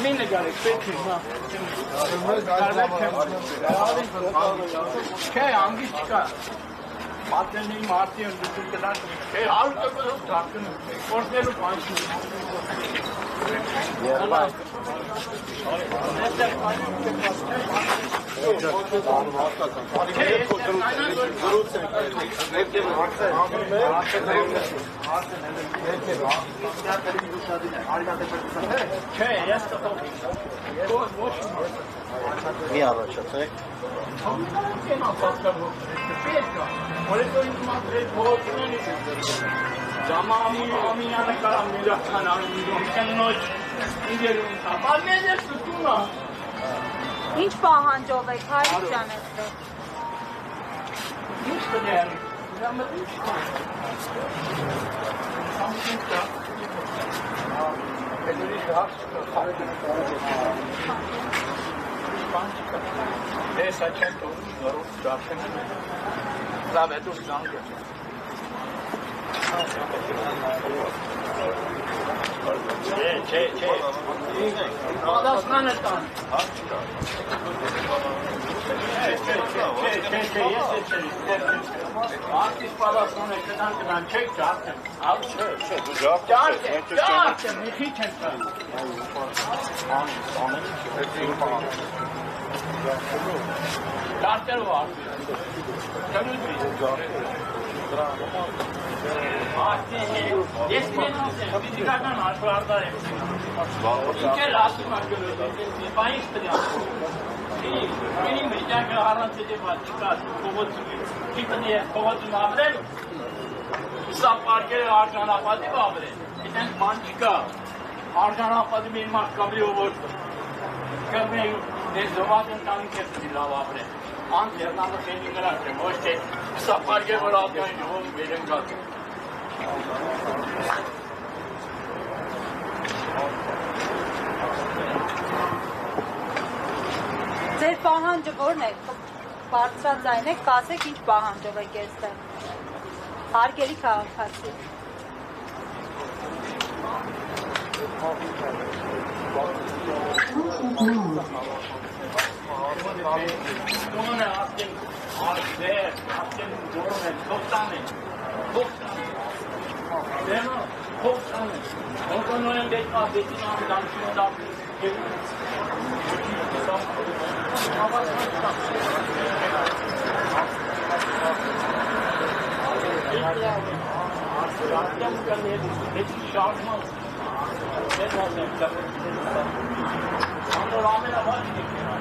Mine garek, peki, ha. Şey, hangi çıkar? Maddenin maddi öndürtüler. Şey, halka kadar takın. Ortaya bir pançın. Allah. Mi առաջացեք։ Ինչ պահանջով եք, հայր ջան այստեղ։ Ինչ կդեմ։ Esa çento doğru zaten. Zaten dur zange. Çe. Adasından etan. Artist padasından etan çek zaten. Al Zaten. Hiç etan. Kartlar var. Desteklerden arşlarda İlker asıl var görüyoruz. Bayıştır ya. Benim mücadele harantıcı var. Çıkar. Çıkınca kovatın abre. Sap parke arşan apadı mı abre? İten mançika. Arşan apadı benim kabli olur. Kabli ne zamanın tanı kesti la abre. Anternamda senin kadar hoşçe. Sap parke var algan yol benim kadar. Ձեր պահանջը ո՞րն է։ Բարձրաձայն եք, կասեք ինչ պահանջով եք այստեղ։ Հարգելի քաղաքացի։ Ona attım, ağaçlar, attım, doğru, toptanı. Değil mi? Toptanı. Ondan önce bekletin ağzından şundan. Attım kanı, hiç şartmaz. Ben lazım. Ama rağmen var ki.